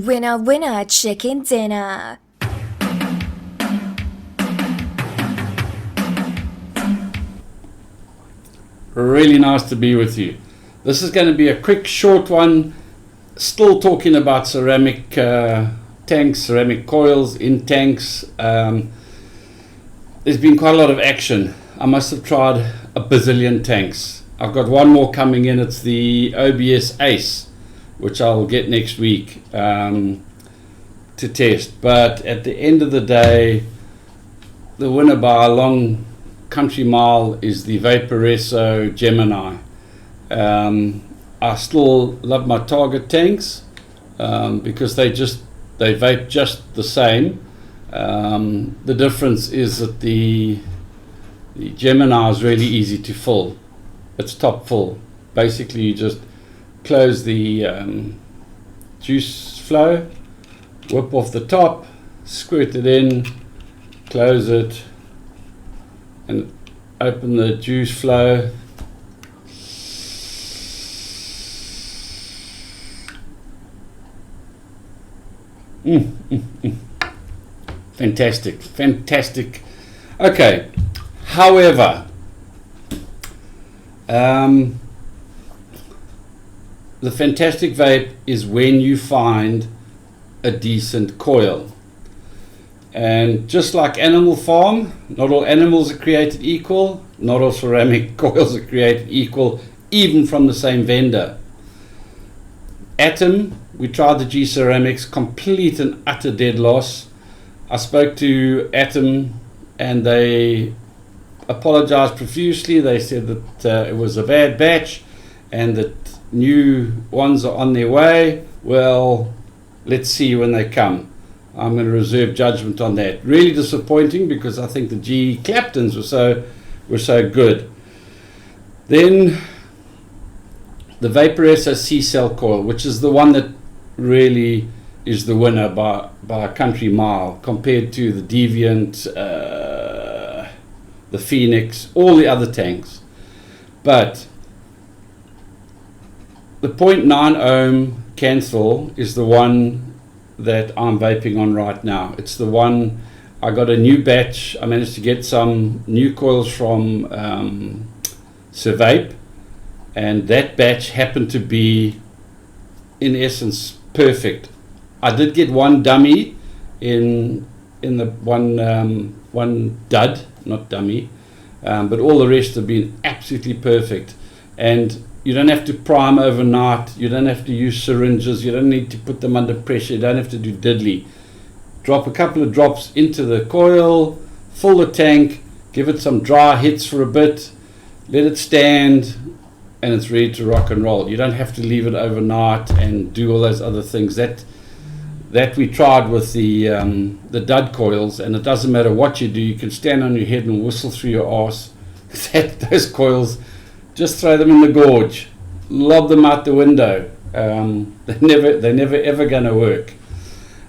Winner, winner, chicken dinner. Really nice to be with you. This is going to be a quick, short one. Still talking about ceramic tanks, ceramic coils in tanks. There's been quite a lot of action. I must have tried a bazillion tanks. I've got one more coming in. It's the OBS Ace, which I'll get next week to test. But at the end of the day, the winner by a long country mile is the Vaporesso Gemini. I still love my Target tanks because they vape just the same. The difference is that the Gemini is really easy to fill. It's top full. Basically, you just close the juice flow, whip off the top, squirt it in, close it, and open the juice flow. Fantastic, fantastic. Okay, however, the fantastic vape is when you find a decent coil. And just like Animal Farm, not all animals are created equal, not all ceramic coils are created equal, even from the same vendor. Atom, we tried the G Ceramics, complete and utter dead loss. I spoke to Atom and they apologized profusely. They said that it was a bad batch and that new ones are on their way. Well, let's see when they come. I'm going to reserve judgment on that. Really disappointing because I think the G Claptons were so good. Then the Vaporesso C-Cell coil, which is the one that really is the winner by a country mile compared to the Deviant, the Phoenix, all the other tanks. But the 0.9 ohm cancel is the one that I'm vaping on right now. It's the one. I got a new batch. I managed to get some new coils from Survape, and that batch happened to be in essence perfect. I did get one dummy in the one dud, not dummy, but all the rest have been absolutely perfect. And you don't have to prime overnight. You don't have to use syringes. You don't need to put them under pressure. You don't have to do diddly. Drop a couple of drops into the coil, fill the tank, give it some dry hits for a bit, let it stand, and it's ready to rock and roll. You don't have to leave it overnight and do all those other things. That we tried with the dud coils, and it doesn't matter what you do. You can stand on your head and whistle through your arse. Those coils, just throw them in the gorge, lob them out the window. They're never ever going to work.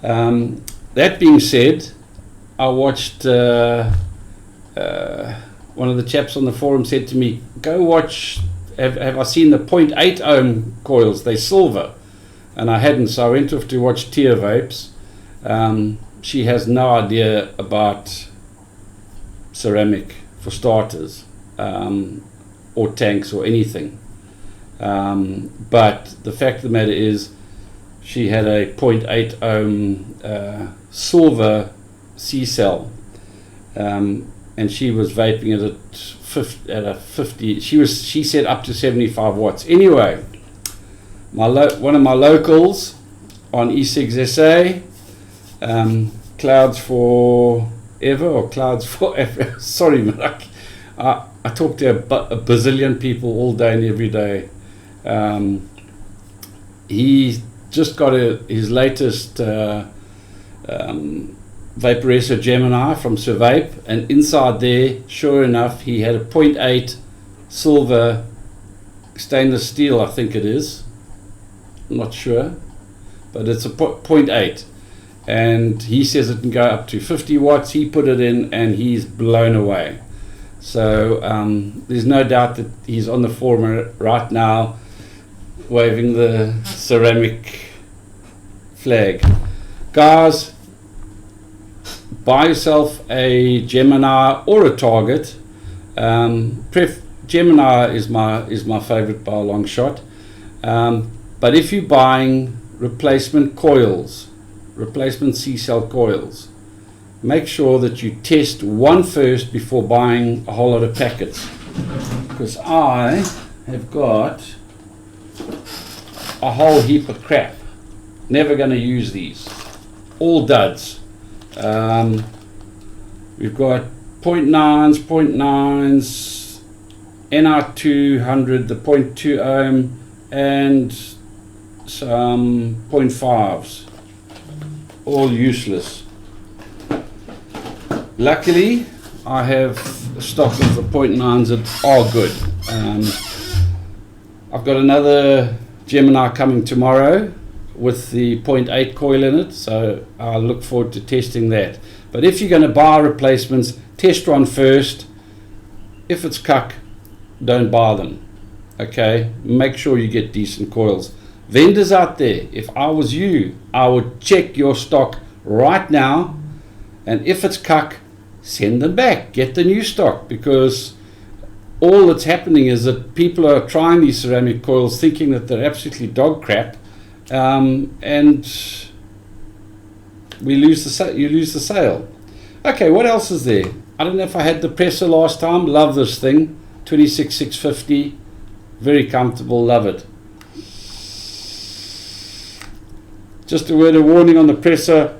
That being said, I watched one of the chaps on the forum said to me, go watch, have I seen the 0.8 ohm coils? They're silver. And I hadn't, so I went off to watch Tia Vapes. She has no idea about ceramic for starters, or tanks or anything. But the fact of the matter is, she had a 0.8 ohm silver C-cell, and she was vaping it at a 50. She said up to 75 watts. Anyway, one of my locals on E6 SA, Clouds Forever or Clouds Forever. Sorry, man, I talk to a bazillion people all day and every day. He just got his latest Vaporesso Gemini from Survape, and inside there, sure enough, he had a 0.8 silver stainless steel, I think it is. I'm not sure, but it's a 0.8, and he says it can go up to 50 watts. He put it in and he's blown away. So there's no doubt that he's on the forum right now waving the ceramic flag. Guys, buy yourself a Gemini or a Target. Gemini is my favorite by a long shot. But if you're buying replacement coils, replacement C-cell coils, make sure that you test one first before buying a whole lot of packets. Because I have got a whole heap of crap. Never going to use these. All duds. We've got 0.9s, NR200, the 0.2 ohm, and some 0.5s. All useless. Luckily, I have a stock of the 0.9s that are good. I've got another Gemini coming tomorrow with the 0.8 coil in it, so I look forward to testing that. But if you're going to buy replacements, test one first. If it's cuck, don't buy them. Okay, make sure you get decent coils. Vendors out there, if I was you, I would check your stock right now, and if it's cuck, send them back, get the new stock, because all that's happening is that people are trying these ceramic coils thinking that they're absolutely dog crap, and you lose the sale. Okay, what else is there? I don't know if I had the presser last time. Love this thing, 26650, very comfortable, love it. Just a word of warning on the presser,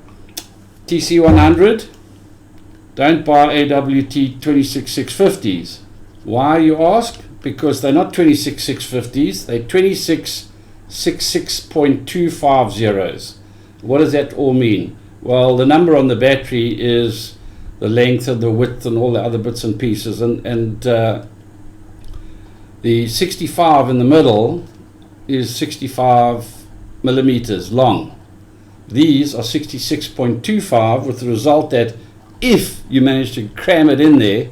TC100, don't buy AWT 26650s. Why, you ask? Because they're not 26650s, they're 2666.250s. What does that all mean? Well, the number on the battery is the length and the width and all the other bits and pieces, and the 65 in the middle is 65 millimeters long. These are 66.25, with the result that if you manage to cram it in there,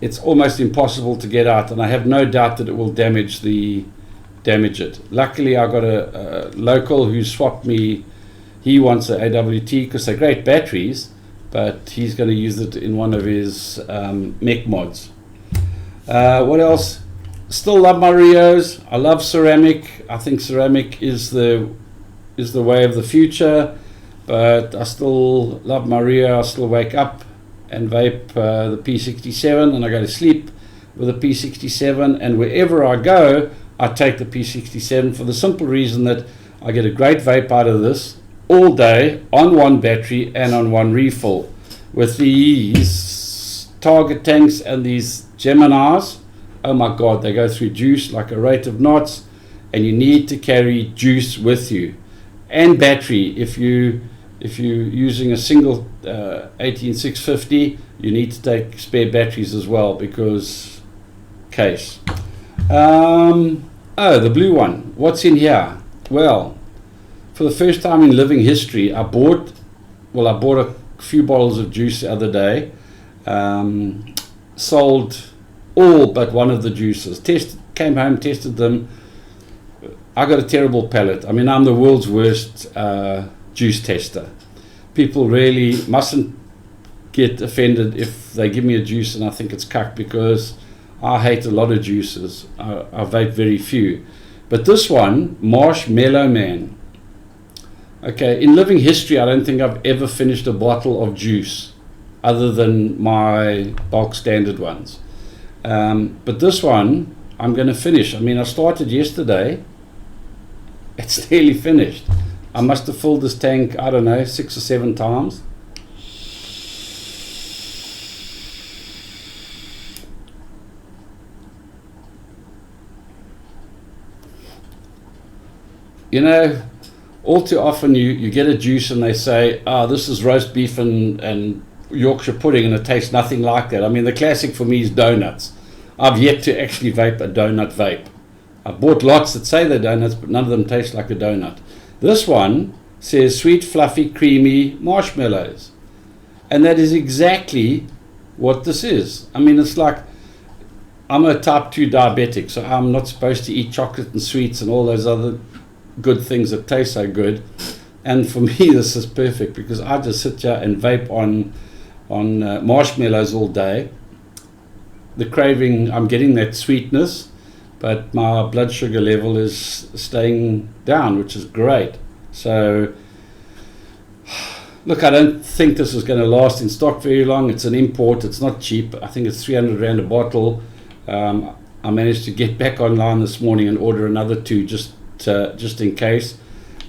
it's almost impossible to get out, and I have no doubt that it will damage it. Luckily, I got a local who swapped me. He wants an AWT because they're great batteries, but he's going to use it in one of his mech mods. What else? Still love my Rios. I love ceramic. I think ceramic is the way of the future, but I still love my Rio. I still wake up and vape the P67, and I go to sleep with the P67, and wherever I go, I take the P67 for the simple reason that I get a great vape out of this all day on one battery and on one refill. With these Target tanks and these Geminis, oh my god, they go through juice like a rate of knots, and you need to carry juice with you and battery. If you're using a single 18650, you need to take spare batteries as well, because case. Oh, the blue one, what's in here? Well, for the first time in living history, I bought a few bottles of juice the other day. Sold all but one of the juices. Came home, tested them. I got a terrible palate. I mean, I'm the world's worst juice tester. People really mustn't get offended if they give me a juice and I think it's cuck, because I hate a lot of juices. I vape very few. But this one, Marshmallow Man. Okay, in living history, I don't think I've ever finished a bottle of juice other than my bulk standard ones. But this one, I'm going to finish. I mean, I started yesterday. It's nearly finished. I must have filled this tank, I don't know, 6 or 7 times. You know, all too often you get a juice and they say, this is roast beef and Yorkshire pudding, and it tastes nothing like that. I mean, the classic for me is donuts. I've yet to actually vape a donut vape. I've bought lots that say they're donuts, but none of them taste like a donut. This one says sweet, fluffy, creamy marshmallows. And that is exactly what this is. I mean, it's like, I'm a type 2 diabetic, so I'm not supposed to eat chocolate and sweets and all those other good things that taste so good. And for me, this is perfect because I just sit here and vape on marshmallows all day. The craving, I'm getting that sweetness, but my blood sugar level is staying down, which is great. So, look, I don't think this is going to last in stock very long. It's an import. It's not cheap. I think it's 300 Rand a bottle. I managed to get back online this morning and order another 2 just in case.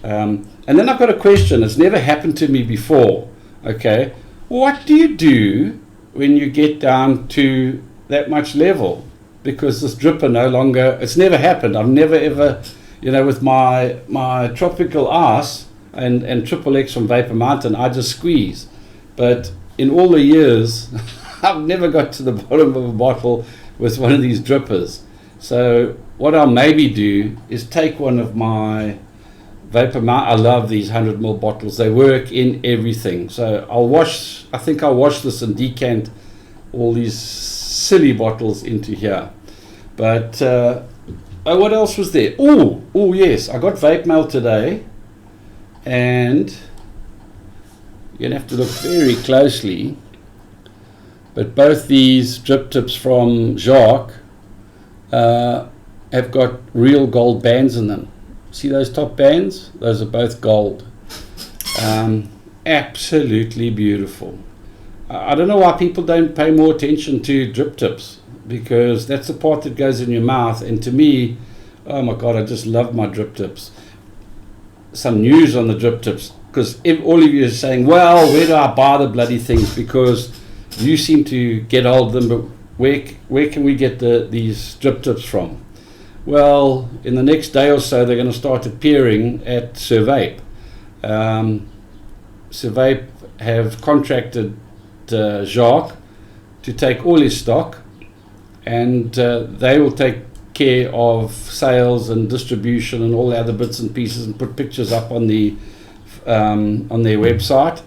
And then I've got a question. It's never happened to me before. Okay, what do you do when you get down to that much level? Because this dripper no longer, it's never happened. I've never ever, with my tropical ice and Triple X from Vapor Mountain, I just squeeze. But in all the years, I've never got to the bottom of a bottle with one of these drippers. So what I'll maybe do is take one of my Vapor Mountain. I love these 100ml bottles. They work in everything. So I think I'll wash this and decant all these silly bottles into here. But what else was there? Oh yes, I got vape mail today, and you're gonna have to look very closely. But both these drip tips from Jacques have got real gold bands in them. See those top bands? Those are both gold. Absolutely beautiful. I don't know why people don't pay more attention to drip tips, because that's the part that goes in your mouth. And to me, oh my God, I just love my drip tips. Some news on the drip tips, because all of you are saying, well, where do I buy the bloody things? Because you seem to get hold of them, but where can we get these drip tips from? Well, in the next day or so, they're going to start appearing at Survape. Survape have contracted Jacques to take all his stock, and they will take care of sales and distribution and all the other bits and pieces, and put pictures up on their website.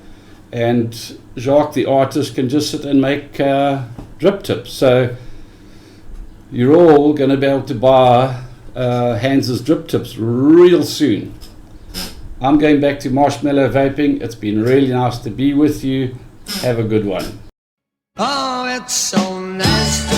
And Jacques, the artist, can just sit and make drip tips. So you're all going to be able to buy Hans's drip tips real soon. I'm going back to marshmallow vaping. It's been really nice to be with you. Have a good one. Oh, it's so nice to